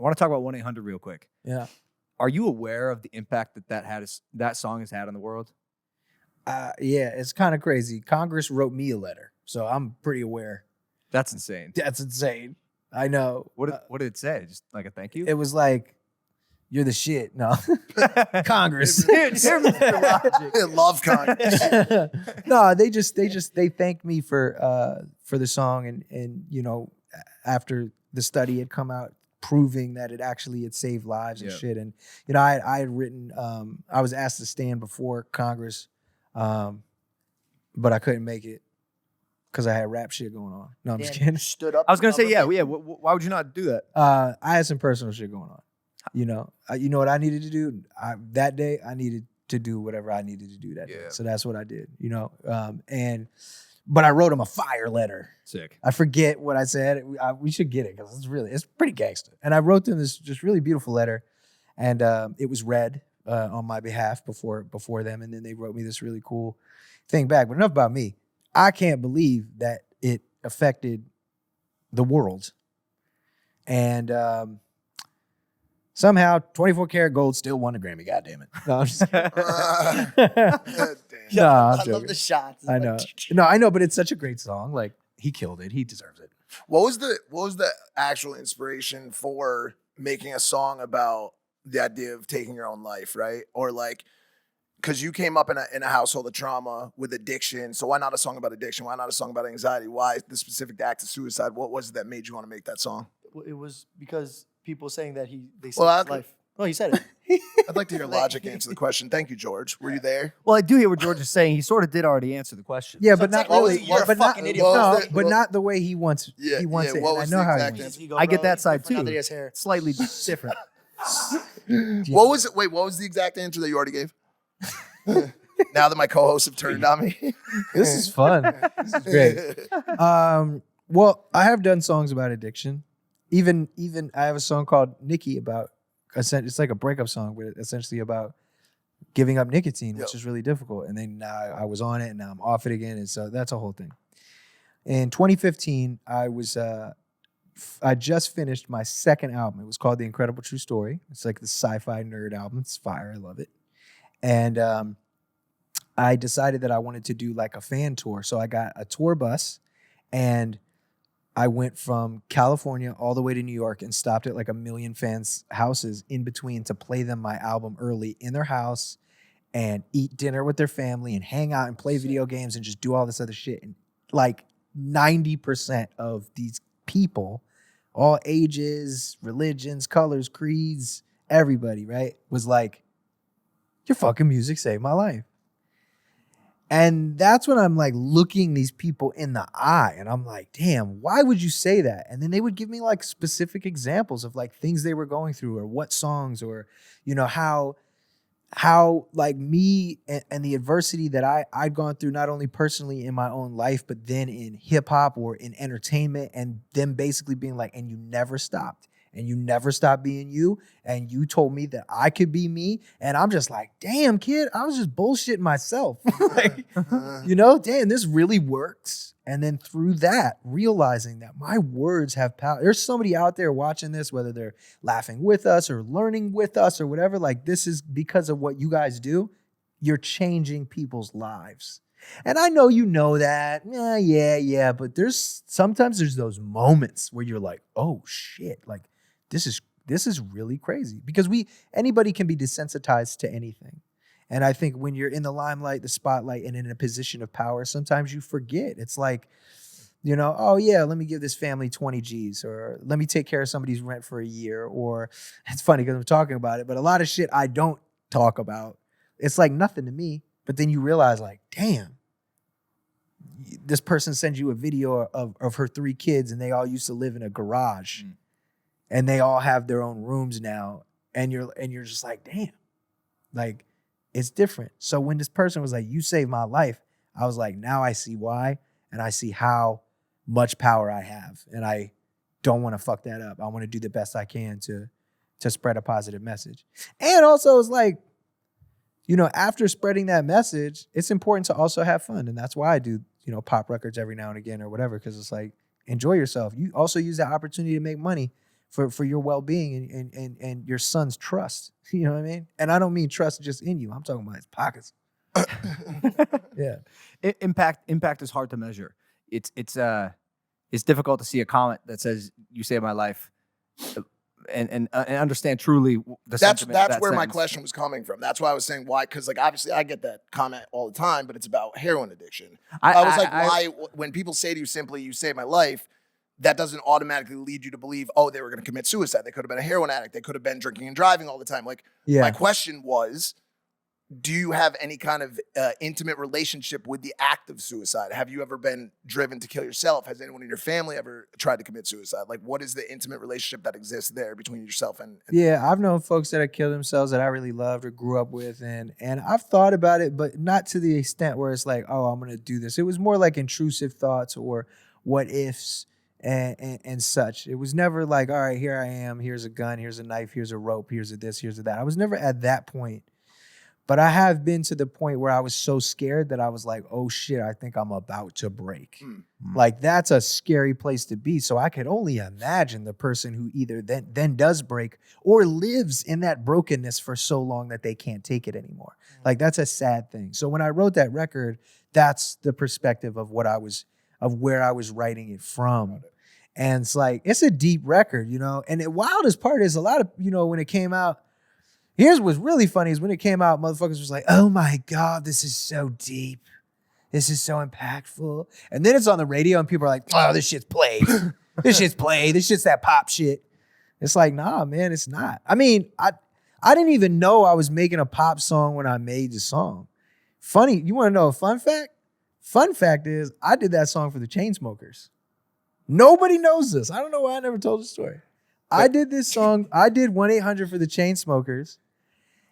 I want to talk about 1-800 real quick. Yeah. Are you aware of the impact that song has had on the world? Yeah, it's kind of crazy. Congress wrote me a letter, so I'm pretty aware. That's insane. That's insane. I know. What did it say? Just like a thank you? It was like, "You're the shit." No, Congress. I love Congress. No, they thanked me for the song, and you know, after the study had come out proving that it actually had saved lives and shit, and you know, I had written, I was asked to stand before Congress, but I couldn't make it because I had rap shit going on. No, I'm just kidding. Stood up. I was gonna say, yeah. Why would you not do that? I had some personal shit going on. You know what I needed to do that day. I needed to do whatever I needed to do that day. So that's what I did. You know, but I wrote him a fire letter. Sick. I forget what I said. We should get it because it's pretty gangster. And I wrote them this just really beautiful letter, and it was read on my behalf before them, and then they wrote me this really cool thing back. But enough about me. I can't believe that it affected the world, and somehow 24 karat gold still won a Grammy. God damn it! No, I'm just no, I love the shots. I know. No, I know, but it's such a great song. Like, he killed it. He deserves it. What was the actual inspiration for making a song about the idea of taking your own life, right? Or like, because you came up in a household of trauma with addiction, so why not a song about addiction? Why not a song about anxiety? Why the specific act of suicide? What was it that made you want to make that song? It was because people saying that they saved Well, his life. Oh, he said it. I'd like to hear Logic answer the question. Thank you, George. Were you there? Well, I do hear what George is saying. He sort of did already answer the question. Yeah, but not really. You're but a fucking idiot. But not the way he wants. Yeah, he wants it. what I was know the how exact he wants it. answer? I get that side too. Now that he has hair. Slightly different. What was it? Wait, what was the exact answer that you already gave? Now that my co-hosts have turned on me. This is fun. This is great. Well, I have done songs about addiction. Even I have a song called Nikki about, it's like a breakup song, but essentially about giving up nicotine, which is really difficult. And then now I was on it, and now I'm off it again. And so that's a whole thing. In 2015, I just finished my second album. It was called The Incredible True Story. It's like the sci-fi nerd album. It's fire. I love it. And I decided that I wanted to do like a fan tour. So I got a tour bus, and I went from California all the way to New York and stopped at like 1 million fans' houses in between to play them my album early in their house and eat dinner with their family and hang out and play video games and just do all this other shit. And like 90% of these people, all ages, religions, colors, creeds, everybody, right, was like, your fucking music saved my life. And that's when I'm like looking these people in the eye, and I'm like, damn, why would you say that? And then they would give me like specific examples of like things they were going through, or what songs, or, you know, how like me and the adversity that I'd gone through, not only personally in my own life, but then in hip hop or in entertainment, and them basically being like, and you never stopped. And you never stopped being you. And you told me that I could be me. And I'm just like, damn, kid, I was just bullshitting myself. Like, you know, damn, this really works. And then through that, realizing that my words have power. There's somebody out there watching this, whether they're laughing with us or learning with us or whatever. Like, this is because of what you guys do. You're changing people's lives. And I know you know that. Yeah. But sometimes there's those moments where you're like, oh shit, like, this is really crazy, because anybody can be desensitized to anything. And I think when you're in the limelight, the spotlight, and in a position of power, sometimes you forget. It's like, you know, oh yeah, let me give this family 20 G's, or let me take care of somebody's rent for a year. Or it's funny because I'm talking about it, but a lot of shit I don't talk about, it's like nothing to me. But then you realize, like, damn, this person sends you a video of her 3 kids, and they all used to live in a garage. And they all have their own rooms now. And you're just like, damn, like, it's different. So when this person was like, you saved my life, I was like, now I see why. And I see how much power I have. And I don't want to fuck that up. I want to do the best I can to spread a positive message. And also, it's like, you know, after spreading that message, it's important to also have fun. And that's why I do, you know, pop records every now and again or whatever. Because it's like, enjoy yourself. You also use that opportunity to make money for your well-being and your son's trust. You know what I mean? And I don't mean trust just in you. I'm talking about his pockets. Yeah. Impact is hard to measure. It's difficult to see a comment that says "You saved my life," and understand truly the sentiment. That's of that where my sentence. question was coming from. That's why I was saying why, because like obviously I get that comment all the time, but it's about heroin addiction. I was like, why? When people say to you simply, "You saved my life," that doesn't automatically lead you to believe, oh, they were going to commit suicide. They could have been a heroin addict. They could have been drinking and driving all the time. Like my question was, do you have any kind of intimate relationship with the act of suicide? Have you ever been driven to kill yourself? Has anyone in your family ever tried to commit suicide? Like, what is the intimate relationship that exists there between yourself and Yeah, I've known folks that have killed themselves that I really loved or grew up with, and I've thought about it, but not to the extent where it's like, oh, I'm gonna do this. It was more like intrusive thoughts or what ifs and such. It was never like, all right, here I am, here's a gun, here's a knife, here's a rope, here's a this, here's a that. I was never at that point. But I have been to the point where I was so scared that I was like, oh shit, I think I'm about to break. Like that's a scary place to be. So I could only imagine the person who either then does break or lives in that brokenness for so long that they can't take it anymore. Like that's a sad thing. So when I wrote that record, that's the perspective of where I was writing it from. And it's like, it's a deep record, you know? And the wildest part is a lot of, you know, when it came out, here's what's really funny is when it came out, motherfuckers was like, oh my God, this is so deep. This is so impactful. And then it's on the radio and people are like, oh, this shit's played. This shit's played. This shit's that pop shit. It's like, nah, man, it's not. I mean, I didn't even know I was making a pop song when I made the song. Funny, you want to know a fun fact? Fun fact is I did that song for the Chainsmokers. Nobody knows this. I don't know why I never told the story. I did this song. I did 1-800 for the Chainsmokers,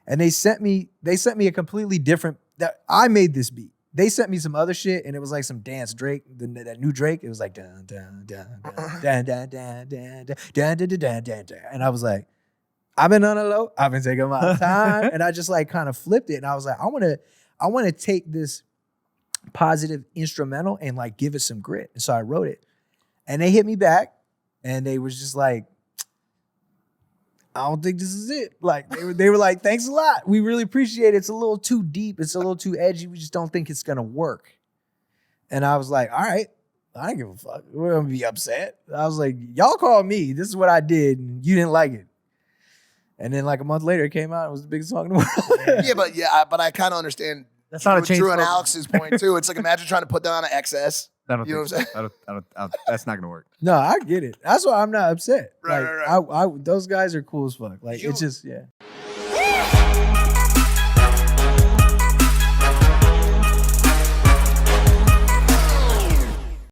and they sent me a completely different. That I made this beat. They sent me some other shit, and it was like some dance Drake, that new Drake. It was like dun dun dun dun dun dun dun dun dun dun dun dun dun, and I was like, I've been on a low. I've been taking my time, and I just like kind of flipped it, and I was like, I want to take this positive instrumental and like give it some grit, and so I wrote it, and they hit me back, and they was just like, I don't think this is it. Like they were like, thanks a lot. We really appreciate it. It's a little too deep. It's a little too edgy. We just don't think it's gonna work. And I was like, all right, I don't give a fuck. We're gonna be upset. I was like, y'all called me. This is what I did, and you didn't like it. And then like a month later, it came out. It was the biggest song in the world. but I kind of understand. That's not a Drew and Chainsmokers. Alex's point too. It's like imagine trying to put that on an XS. I don't You know think what I'm so. That's not gonna work. No, I get it. That's why I'm not upset. Right, like, right. I those guys are cool as fuck. Like You- it's just, yeah.